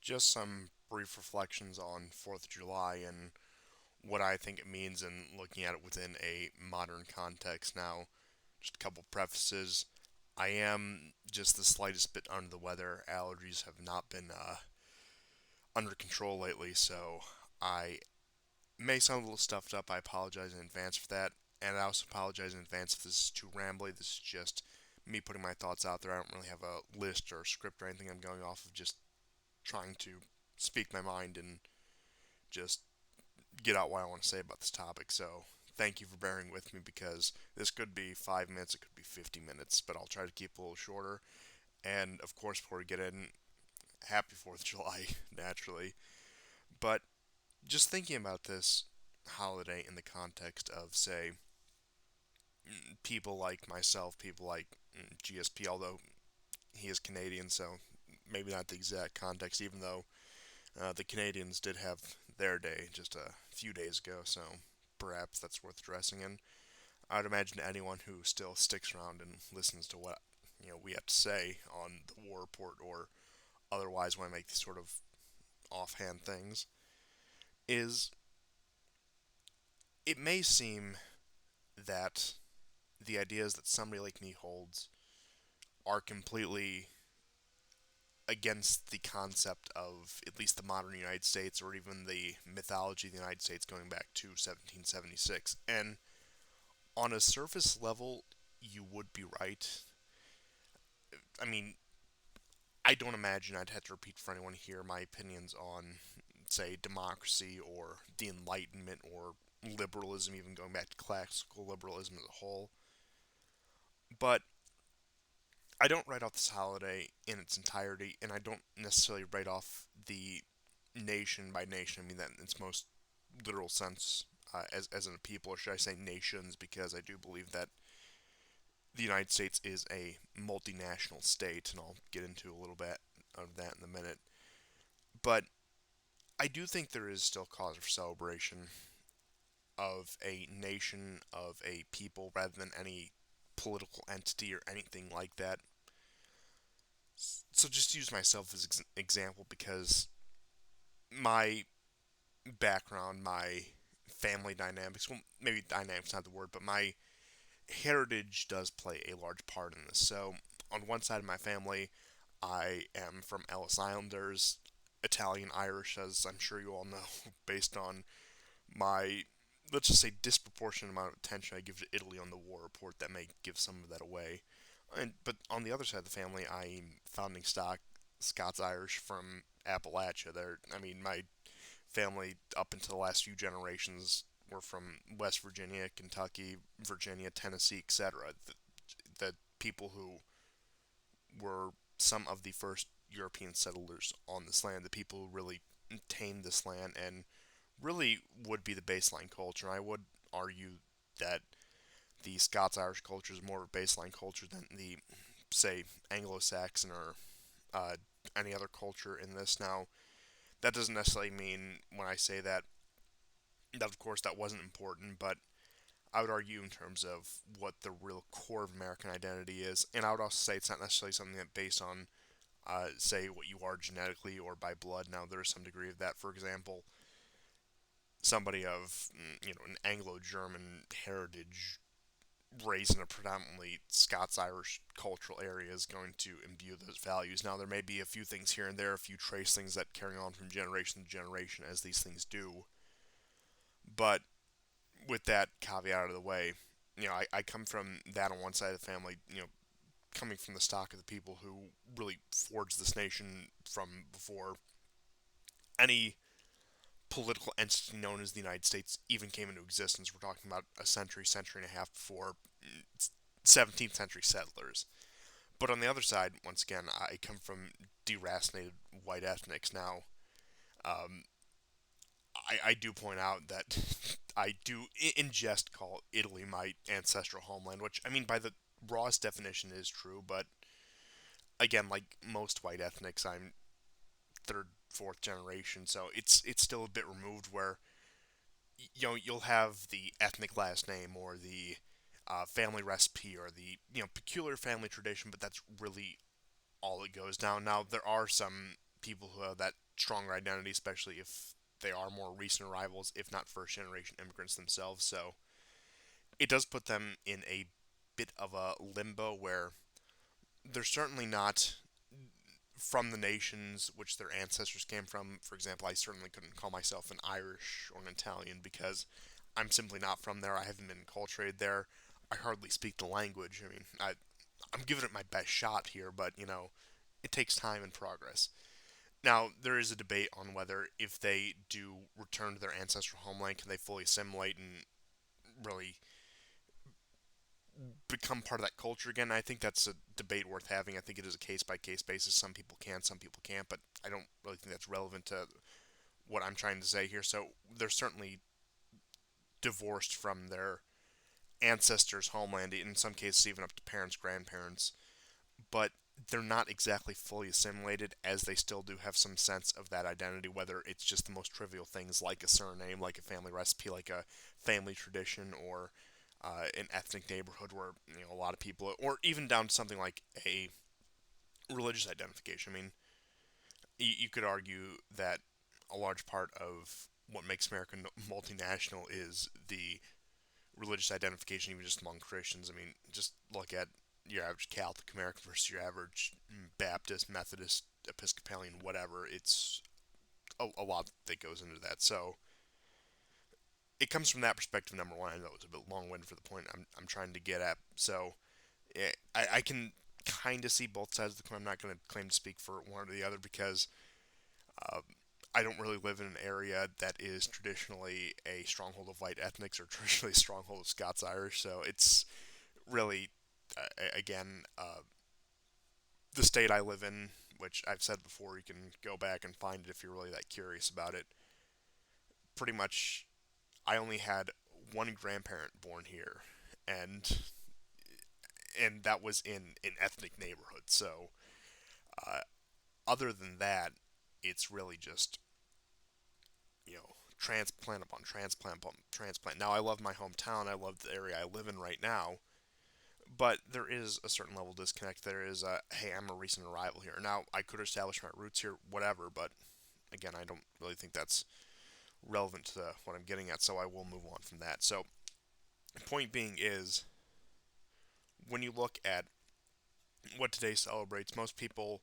Just some brief reflections on 4th of July and what I think it means and looking at it within a modern context now. Just a couple prefaces. I am just the slightest bit under the weather. Allergies have not been under control lately, so I may sound a little stuffed up. I apologize in advance for that. And I also apologize in advance if this is too rambly. This is just me putting my thoughts out there. I don't really have a list or a script or anything I'm going off of, just trying to speak my mind and just get out what I want to say about this topic. So thank you for bearing with me because this could be 5 minutes, it could be 50 minutes, but I'll try to keep it a little shorter. And of course, before we get in, happy 4th of July, naturally. But just thinking about this holiday in the context of, say, people like myself, people like GSP, although he is Canadian, so maybe not the exact context, even though the Canadians did have their day just a few days ago, so perhaps that's worth addressing. And I'd imagine anyone who still sticks around and listens to what we have to say on the war report or otherwise when I make these sort of offhand things is it may seem that the ideas that somebody like me holds are completely against the concept of at least the modern United States or even the mythology of the United States going back to 1776. And on a surface level, you would be right. I mean, I don't imagine I'd have to repeat for anyone here my opinions on, say, democracy or the Enlightenment or liberalism, even going back to classical liberalism as a whole. But I don't write off this holiday in its entirety, and I don't necessarily write off the nation by nation. I mean that in its most literal sense, as in a people, or should I say nations, because I do believe that the United States is a multinational state, and I'll get into a little bit of that in a minute. But I do think there is still cause for celebration of a nation, of a people, rather than any political entity or anything like that. So just use myself as an example because my background, my family dynamics, well, maybe dynamics not the word, but my heritage does play a large part in this. So, on one side of my family, I am from Ellis Islanders, Italian Irish, as I'm sure you all know, based on my, let's just say, disproportionate amount of attention I give to Italy on the war report that may give some of that away. But on the other side of the family, I'm founding stock Scots Irish from Appalachia. I mean, my family up until the last few generations were from West Virginia, Kentucky, Virginia, Tennessee, etc. The people who were some of the first European settlers on this land, the people who really tamed this land and really would be the baseline culture. And I would argue that the Scots Irish culture is more of a baseline culture than the, say, Anglo Saxon or uh, any other culture in this. Now, that doesn't necessarily mean when I say that of course that wasn't important, but I would argue in terms of what the real core of American identity is, and I would also say it's not necessarily something that based on, say, what you are genetically or by blood. Now there is some degree of that. For example, somebody of an Anglo-German heritage raised in a predominantly Scots-Irish cultural area is going to imbue those values. Now there may be a few things here and there, a few trace things that carry on from generation to generation as these things do, but with that caveat out of the way, I come from that on one side of the family, coming from the stock of the people who really forged this nation from before any political entity known as the United States even came into existence. We're talking about a century, century and a half before 17th century settlers. But on the other side, once again, I come from deracinated white ethnics. Now, um, I do point out that I do, in jest, call Italy my ancestral homeland, which, I mean, by the rawest definition is true, but again, like most white ethnics, I'm third, fourth generation, so it's still a bit removed where, you'll have the ethnic last name or the family recipe or the, peculiar family tradition, but that's really all it goes down. Now, there are some people who have that stronger identity, especially if they are more recent arrivals, if not first generation immigrants themselves. So it does put them in a bit of a limbo where they're certainly not from the nations which their ancestors came from. For example, I certainly couldn't call myself an Irish or an Italian because I'm simply not from there. I haven't been enculturated there. I hardly speak the language. I mean, I'm giving it my best shot here, but it takes time and progress. Now, there is a debate on whether if they do return to their ancestral homeland, can they fully assimilate and really become part of that culture again? I think that's a debate worth having. I think it is a case by case basis. Some people can, some people can't, but I don't really think that's relevant to what I'm trying to say here. So they're certainly divorced from their ancestors' homeland, in some cases, even up to parents, grandparents, but they're not exactly fully assimilated as they still do have some sense of that identity, whether it's just the most trivial things like a surname, like a family recipe, like a family tradition, or an ethnic neighborhood where a lot of people, or even down to something like a religious identification. I mean, you could argue that a large part of what makes America multinational is the religious identification, even just among Christians. I mean, just look at your average Catholic American versus your average Baptist, Methodist, Episcopalian, whatever. It's a lot that goes into that. So it comes from that perspective, number one. I know it's a bit long winded for the point I'm trying to get at. So I can kind of see both sides of the coin. I'm not going to claim to speak for one or the other because uh, I don't really live in an area that is traditionally a stronghold of white ethnics or traditionally a stronghold of Scots Irish. So it's really, again, the state I live in, which I've said before, you can go back and find it if you're really that curious about it. Pretty much, I only had one grandparent born here, and that was in an ethnic neighborhood. So, uh, other than that, it's really just transplant upon transplant upon transplant. Now, I love my hometown. I love the area I live in right now, but there is a certain level of disconnect. There is a hey, I'm a recent arrival here. Now, I could establish my roots here, whatever, but again, I don't really think that's relevant to what I'm getting at, so I will move on from that. So, point being is, when you look at what today celebrates, most people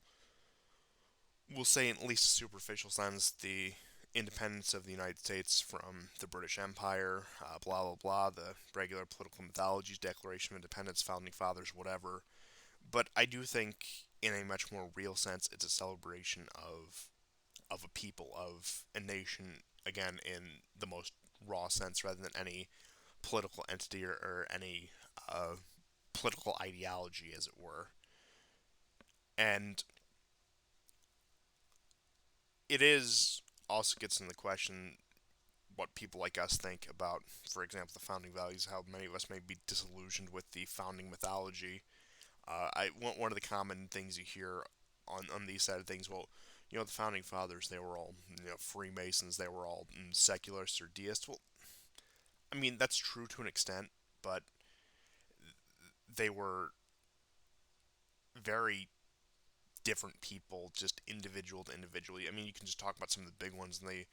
will say, in at least a superficial sense, the independence of the United States from the British Empire, blah blah blah, the regular political mythologies, Declaration of Independence, Founding Fathers, whatever. But I do think, in a much more real sense, it's a celebration of a people, of a nation, again, in the most raw sense, rather than any political entity or any uh, political ideology, as it were. And it is also gets in the question what people like us think about, for example, the founding values, how many of us may be disillusioned with the founding mythology. One of the common things you hear on these side of things, well, the founding fathers, they were all Freemasons, they were all secularists or deists. Well, I mean that's true to an extent, but they were very different people, just individual to individually. I mean, you can just talk about some of the big ones and the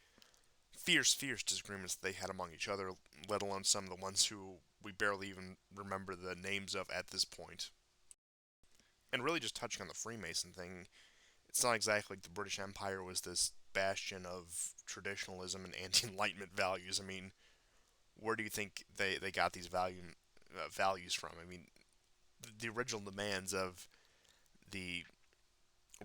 fierce disagreements they had among each other, let alone some of the ones who we barely even remember the names of at this point. And really, just touching on the Freemason thing, it's not exactly like the British Empire was this bastion of traditionalism and anti-Enlightenment values. I mean, where do you think they got these values from? I mean, the original demands of the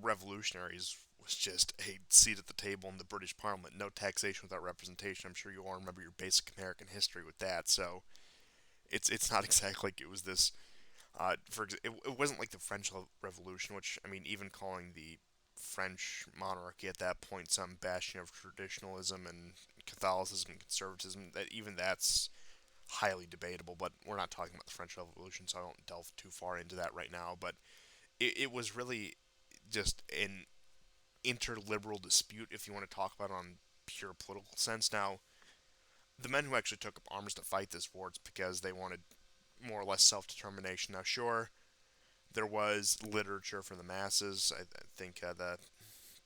revolutionaries was just a seat at the table in the British Parliament, no taxation without representation. I'm sure you all remember your basic American history with that. So it's not exactly like it was this. It wasn't like the French Revolution, which I mean, even calling the French monarchy at that point some bastion of traditionalism and Catholicism and conservatism. That even that's highly debatable. But we're not talking about the French Revolution, so I won't delve too far into that right now. But it was really just an interliberal dispute, if you want to talk about it on pure political sense. Now, the men who actually took up arms to fight this war, it's because they wanted more or less self-determination. Now, sure, there was literature for the masses. I think the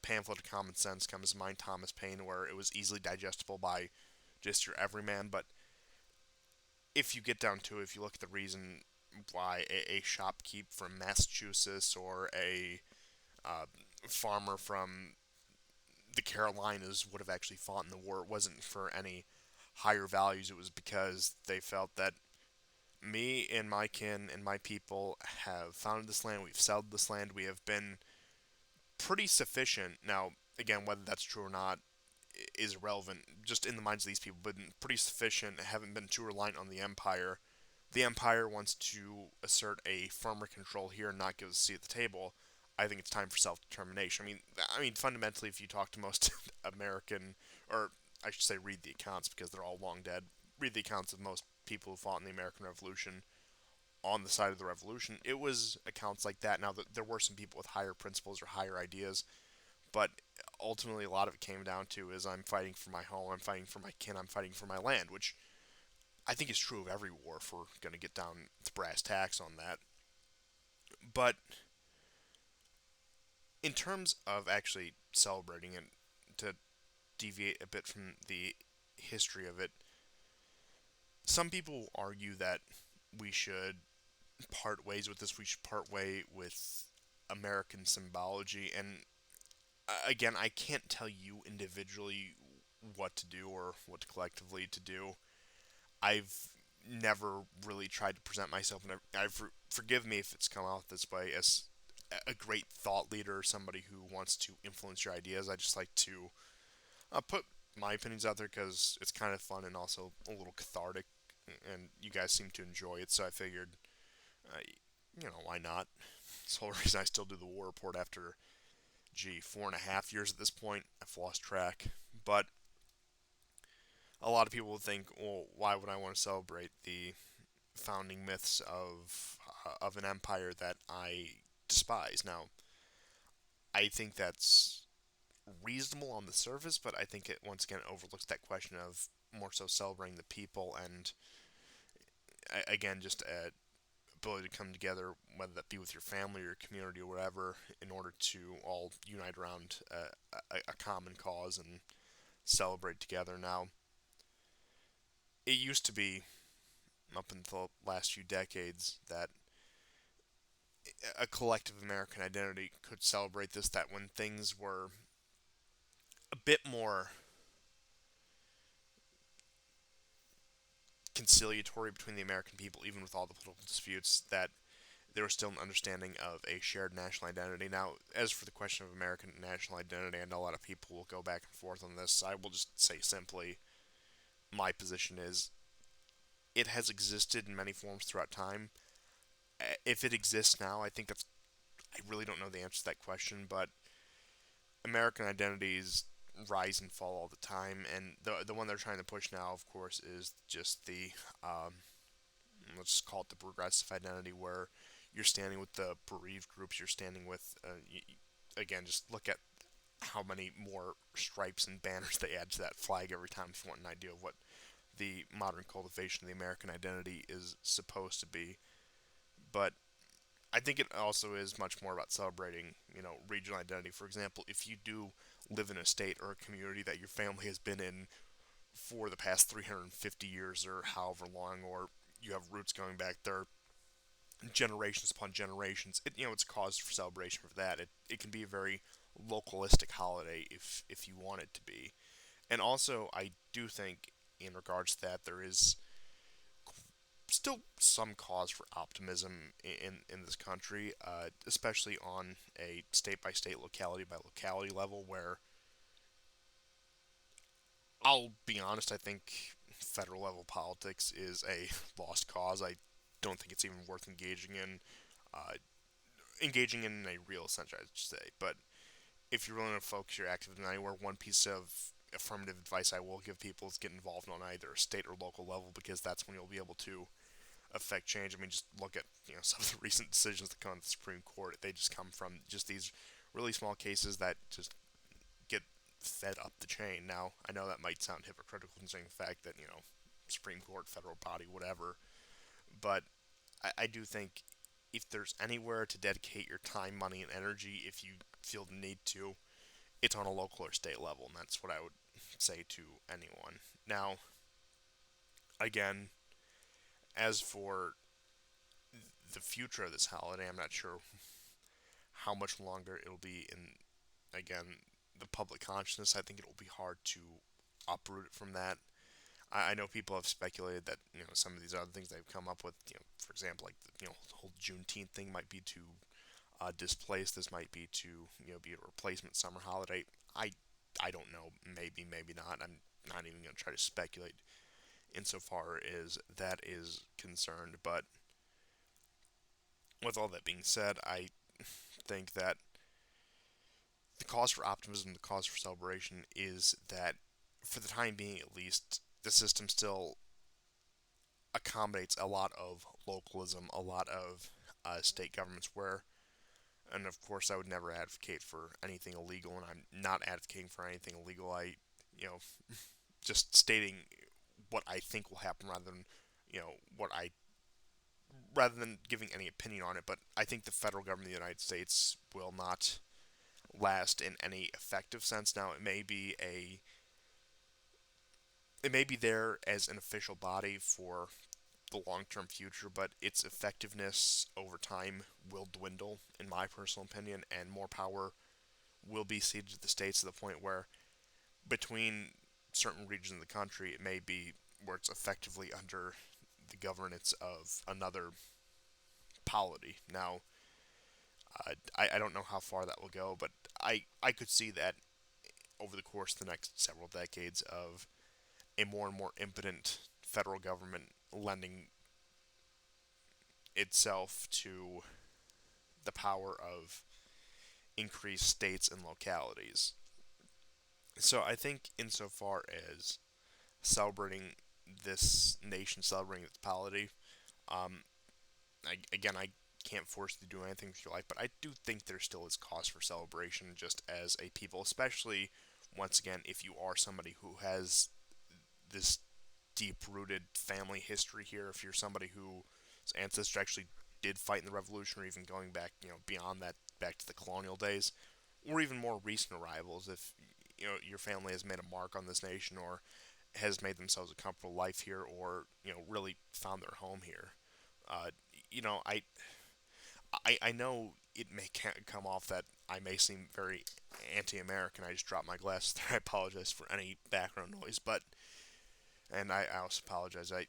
pamphlet of common sense comes to mind, Thomas Paine, where it was easily digestible by just your everyman. But if you get down to it, if you look at the reason why a shopkeep from Massachusetts or a uh, farmer from the Carolinas would have actually fought in the war, it wasn't for any higher values. It was because they felt that me and my kin and my people have founded this land, we've settled this land, we have been pretty sufficient. Now, again, whether that's true or not is irrelevant. Just in the minds of these people, been pretty sufficient, haven't been too reliant on the empire. The empire wants to assert a firmer control here and not give us a seat at the table. I think it's time for self-determination. I mean, fundamentally, if you talk to most American, or I should say, read the accounts because they're all long dead. Read the accounts of most people who fought in the American Revolution on the side of the revolution. It was accounts like that. Now, there were some people with higher principles or higher ideas, but ultimately, a lot of it came down to is I'm fighting for my home, I'm fighting for my kin, I'm fighting for my land, which I think is true of every war if we're going to get down to brass tacks on that. But in terms of actually celebrating and to deviate a bit from the history of it, some people argue that we should part ways with this. We should part way with American symbology. And again, I can't tell you individually what to do or what collectively to do. I've never really tried to present myself, and forgive me if it's come out this way, as a great thought leader, somebody who wants to influence your ideas. I just like to put my opinions out there because it's kind of fun and also a little cathartic, and you guys seem to enjoy it. So I figured, uh, why not? That's the whole reason I still do the war report after, 4.5 years at this point. I've lost track, but a lot of people would think, well, why would I want to celebrate the founding myths of an empire that I despise? Now, I think that's reasonable on the surface, but I think it once again overlooks that question of more so celebrating the people and again just a ability to come together, whether that be with your family or your community or whatever, in order to all unite around a common cause and celebrate together. Now, it used to be up until the last few decades that a collective American identity could celebrate this. That when things were a bit more conciliatory between the American people, even with all the political disputes, that there was still an understanding of a shared national identity. Now, as for the question of American national identity, I know a lot of people will go back and forth on this. I will just say simply, my position is it has existed in many forms throughout time. If it exists now, I think that's. I really don't know the answer to that question, but American identities rise and fall all the time, and the one they're trying to push now, of course, is just the let's call it the progressive identity, where you're standing with the bereaved groups, you're standing with again, just look at how many more stripes and banners they add to that flag every time if you want an idea of what the modern cultivation of the American identity is supposed to be. But I think it also is much more about celebrating, regional identity. For example, if you do live in a state or a community that your family has been in for the past 350 years or however long, or you have roots going back there generations upon generations, it's a cause for celebration for that. It can be a very localistic holiday if you want it to be. And also, I do think in regards to that, there is still some cause for optimism in this country, especially on a state by state, locality by locality level, where I'll be honest, I think federal level politics is a lost cause. I don't think it's even worth uh, engaging in a real sense, I should say. But if you're willing to focus your activism anywhere, one piece of affirmative advice I will give people is get involved on either a state or local level, because that's when you'll be able to affect change. I mean, just look at some of the recent decisions that come out of the Supreme Court. They just come from just these really small cases that just get fed up the chain. Now, I know that might sound hypocritical considering the fact that Supreme Court, federal body, whatever, but I do think if there's anywhere to dedicate your time, money, and energy, if you feel the need to, it's on a local or state level, and that's what I would say to anyone. Now, again, as for the future of this holiday, I'm not sure how much longer it'll be in, again, the public consciousness. I think it will be hard to uproot it from that. I know people have speculated that some of these other things they've come up with, for example, like the whole Juneteenth thing might be to displace. This might be to be a replacement summer holiday. I don't know. Maybe, maybe not. I'm not even going to try to speculate insofar as that is concerned. But with all that being said, I think that the cause for optimism, the cause for celebration is that, for the time being at least, the system still accommodates a lot of localism, a lot of state governments where, and of course, I would never advocate for anything illegal, and I'm not advocating for anything illegal. You know, just stating what I think will happen rather than, what I, rather than giving any opinion on it. But I think the federal government of the United States will not last in any effective sense. Now, it may be there as an official body for the long-term future, but its effectiveness over time will dwindle, in my personal opinion, and more power will be ceded to the states to the point where, between certain regions of the country, it may be where it's effectively under the governance of another polity. Now, I don't know how far that will go, but I could see that over the course of the next several decades of a more and more impotent federal government lending itself to the power of increased states and localities. So I think, insofar as celebrating this nation, celebrating its polity, um, I can't force you to do anything with your life, but I do think there still is cause for celebration just as a people, especially, once again, if you are somebody who has this deep rooted family history here, if you're somebody whose ancestors actually did fight in the Revolution, or even going back, beyond that, back to the colonial days, or even more recent arrivals, if your family has made a mark on this nation, or has made themselves a comfortable life here, or really found their home here. Uh, you know, I know it may come off that I may seem very anti-American. I just dropped my glasses there. I apologize for any background noise, but, and I also apologize. I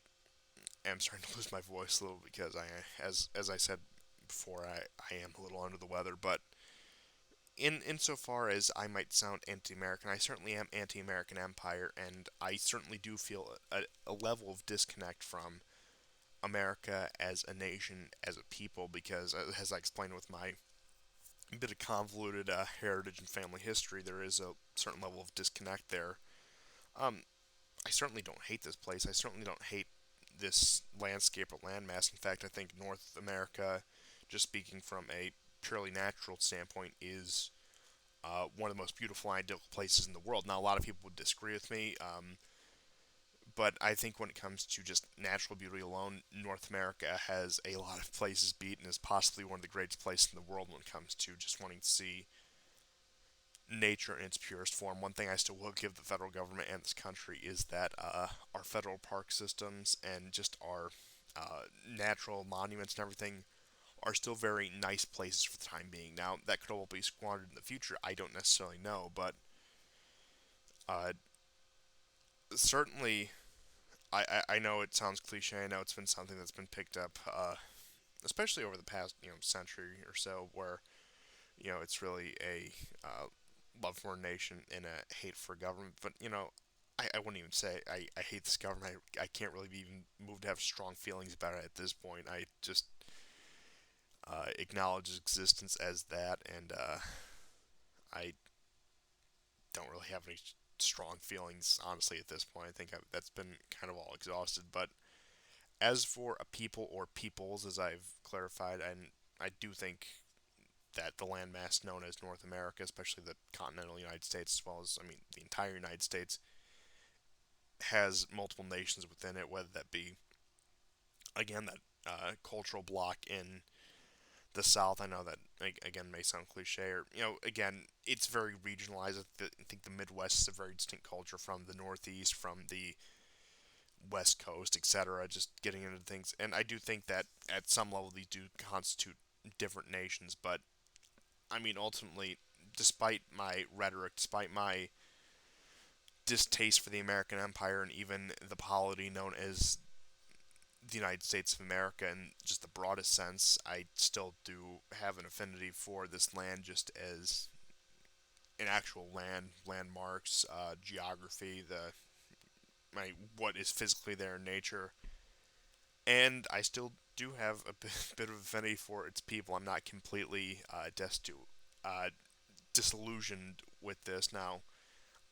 am starting to lose my voice a little because as I said before, I am a little under the weather. But insofar as I might sound anti-American, I certainly am anti-American empire, and I certainly do feel a level of disconnect from America as a nation, as a people, because, as I explained with my bit of convoluted heritage and family history, there is a certain level of disconnect there. Um, I certainly don't hate this place. I certainly don't hate this landscape or landmass. In fact, I think North America, just speaking from a purely natural standpoint, is one of the most beautiful and idyllic places in the world. Now, a lot of people would disagree with me, but I think when it comes to just natural beauty alone, North America has a lot of places beat and is possibly one of the greatest places in the world when it comes to just wanting to see nature in its purest form. One thing I still will give the federal government and this country is that our federal park systems and just our natural monuments and everything are still very nice places for the time being. Now, that could all be squandered in the future. I don't necessarily know, but uh, certainly, I know it sounds cliche. I know it's been something that's been picked up, especially over the past century or so, where it's really a love for a nation and a hate for government. But I wouldn't even say I hate this government. I can't really be even moved to have strong feelings about it at this point. I just acknowledge its existence as that, and I don't really have any strong feelings, honestly, at this point. I think that's been kind of all exhausted. But as for a people or peoples, as I've clarified, and I do think that the landmass known as North America, especially the continental United States, as well as, I mean, the entire United States, has multiple nations within it, whether that be, again, that cultural block in the South. I know that again may sound cliche, or again, it's very regionalized. I think the Midwest is a very distinct culture from the Northeast, from the West Coast, etc. Just getting into things, and I do think that at some level these do constitute different nations. But I mean, ultimately, despite my rhetoric, despite my distaste for the American Empire and even the polity known as the United States of America in just the broadest sense, I still do have an affinity for this land just as an actual land, landmarks, geography, what is physically there in nature, and I still do have a bit of affinity for its people. I'm not completely uh, disillusioned with this. Now,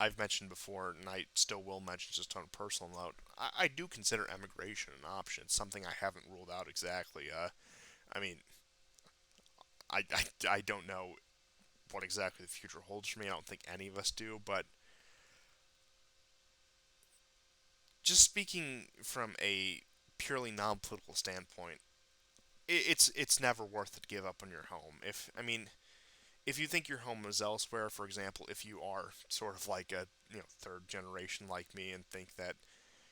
I've mentioned before, and I still will mention just on a personal note, I do consider emigration an option, something I haven't ruled out exactly. I mean, I don't know what exactly the future holds for me. I don't think any of us do, but just speaking from a purely non-political standpoint, it's never worth it to give up on your home. If you think your home is elsewhere, for example, if you are sort of like a third generation like me and think that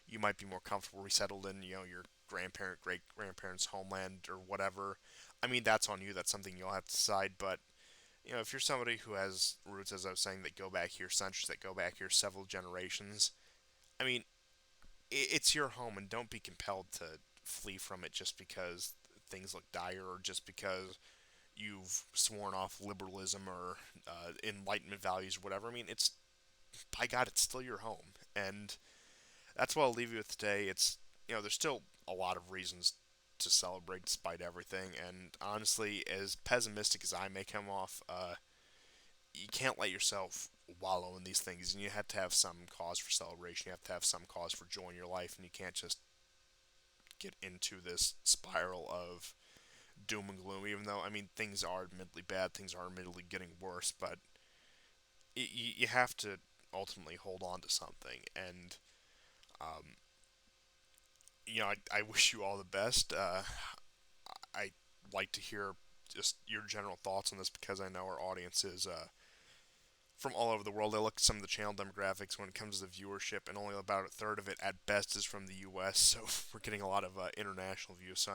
you might be more comfortable resettled in your grandparent, great grandparents' homeland or whatever. I mean, that's on you. That's something you'll have to decide. But if you're somebody who has roots, as I was saying, that go back here centuries, that go back here several generations, I mean, it's your home, and don't be compelled to flee from it just because things look dire or just because you've sworn off liberalism or enlightenment values or whatever. I mean, it's by God, it's still your home, and that's what I'll leave you with today. It's there's still a lot of reasons to celebrate despite everything, and honestly, as pessimistic as I may come off, you can't let yourself wallow in these things, and you have to have some cause for celebration. You have to have some cause for joy in your life, and you can't just get into this spiral of doom and gloom. Even though I mean things are admittedly bad, things are admittedly getting worse, but you have to ultimately hold on to something, and um, I wish you all the best. I like to hear just your general thoughts on this because I know our audience is from all over the world. I look at some of the channel demographics when it comes to the viewership, and only about a third of it at best is from the U.S. So we're getting a lot of international views. So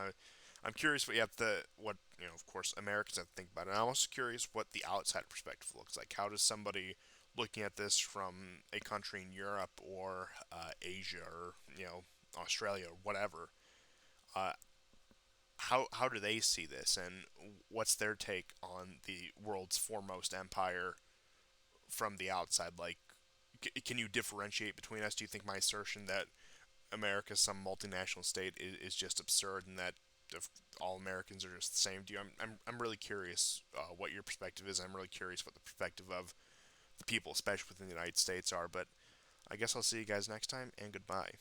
I'm curious what you have to, what of course, Americans have to think about it. And I'm also curious what the outside perspective looks like. How does somebody looking at this from a country in Europe or Asia or Australia or whatever, uh, how do they see this, and what's their take on the world's foremost empire from the outside? Like, can you differentiate between us? Do you think my assertion that America is some multinational state is just absurd, and that if all Americans are just the same? Do you? I'm really curious what your perspective is. I'm really curious what the perspective of the people, especially within the United States, are. But I guess I'll see you guys next time, and goodbye.